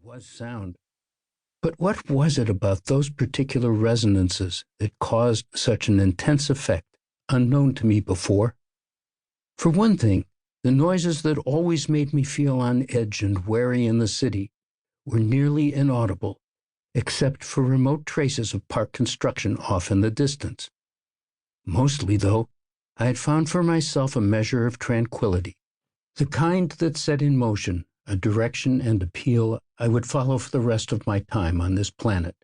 was sound. But what was it about those particular resonances that caused such an intense effect, unknown to me before? For one thing, the noises that always made me feel on edge and wary in the city were nearly inaudible, except for remote traces of park construction off in the distance. Mostly, though, I had found for myself a measure of tranquility, the kind that set in motion a direction and appeal I would follow for the rest of my time on this planet.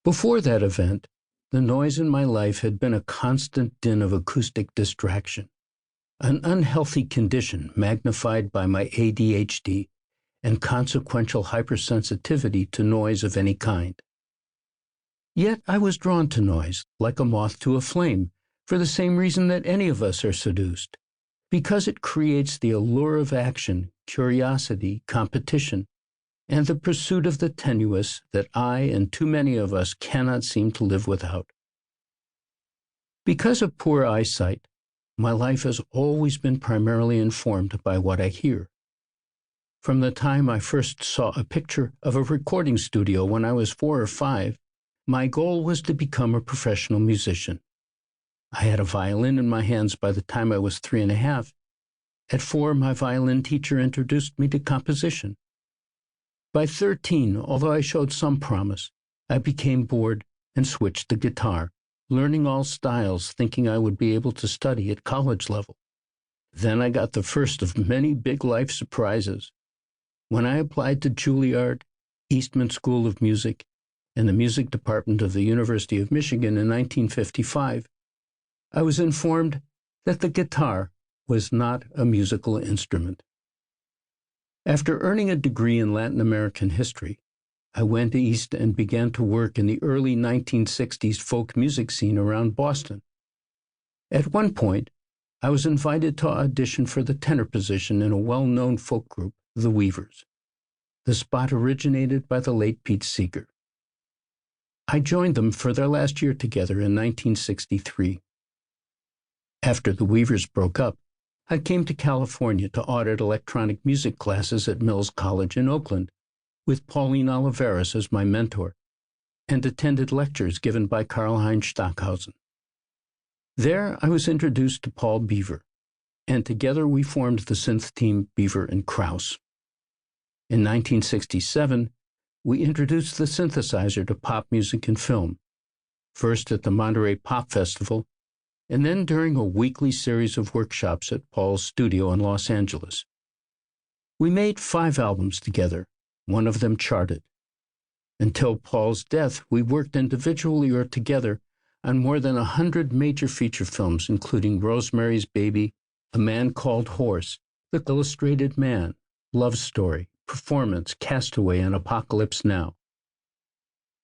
Before that event, the noise in my life had been a constant din of acoustic distraction, an unhealthy condition magnified by my ADHD and consequential hypersensitivity to noise of any kind. Yet I was drawn to noise, like a moth to a flame, for the same reason that any of us are seduced, because it creates the allure of action, curiosity, competition, and the pursuit of the tenuous that I and too many of us cannot seem to live without. Because of poor eyesight, my life has always been primarily informed by what I hear. From the time I first saw a picture of a recording studio when I was 4 or 5, my goal was to become a professional musician. I had a violin in my hands by the time I was 3 and a half. At 4, my violin teacher introduced me to composition. By 13, although I showed some promise, I became bored and switched to guitar, learning all styles, thinking I would be able to study at college level. Then I got the first of many big life surprises. When I applied to Juilliard, Eastman School of Music, and the music department of the University of Michigan in 1955, I was informed that the guitar was not a musical instrument. After earning a degree in Latin American history, I went east and began to work in the early 1960s folk music scene around Boston. At one point, I was invited to audition for the tenor position in a well-known folk group, the Weavers. The spot originated by the late Pete Seeger. I joined them for their last year together in 1963. After the Weavers broke up, I came to California to audit electronic music classes at Mills College in Oakland, with Pauline Oliveras as my mentor, and attended lectures given by Karl-Heinz Stockhausen. There I was introduced to Paul Beaver, and together we formed the synth team Beaver and Krause. In 1967, we introduced the synthesizer to pop music and film, first at the Monterey Pop Festival, and then during a weekly series of workshops at Paul's studio in Los Angeles. We made 5 albums together, one of them charted. Until Paul's death, we worked individually or together on more than 100 major feature films, including Rosemary's Baby, A Man Called Horse, The Illustrated Man, Love Story, Performance, Castaway, and Apocalypse Now.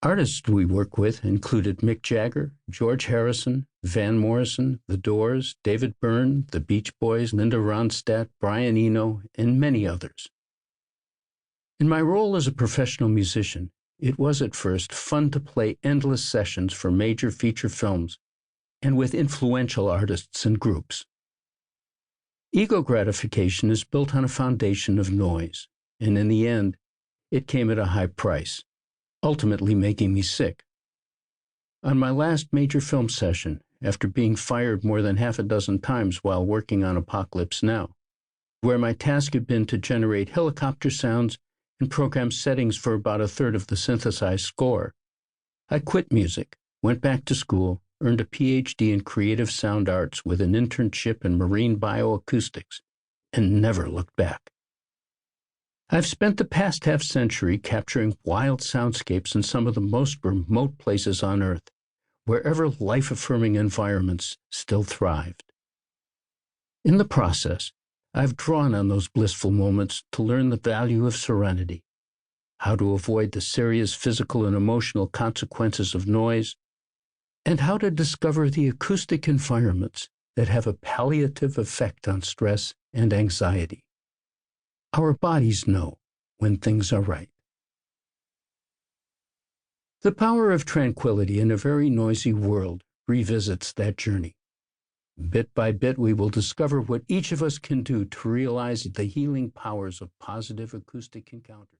Artists we work with included Mick Jagger, George Harrison, Van Morrison, The Doors, David Byrne, The Beach Boys, Linda Ronstadt, Brian Eno, and many others. In my role as a professional musician, it was at first fun to play endless sessions for major feature films and with influential artists and groups. Ego gratification is built on a foundation of noise, and in the end, it came at a high price, ultimately making me sick. On my last major film session, after being fired more than half a dozen times while working on Apocalypse Now, where my task had been to generate helicopter sounds and program settings for about a third of the synthesized score, I quit music, went back to school, earned a PhD in creative sound arts with an internship in marine bioacoustics, and never looked back. I've spent the past half-century capturing wild soundscapes in some of the most remote places on Earth, wherever life-affirming environments still thrived. In the process, I've drawn on those blissful moments to learn the value of serenity, how to avoid the serious physical and emotional consequences of noise, and how to discover the acoustic environments that have a palliative effect on stress and anxiety. Our bodies know when things are right. The Power of Tranquility in a Very Noisy World revisits that journey. Bit by bit, we will discover what each of us can do to realize the healing powers of positive acoustic encounters.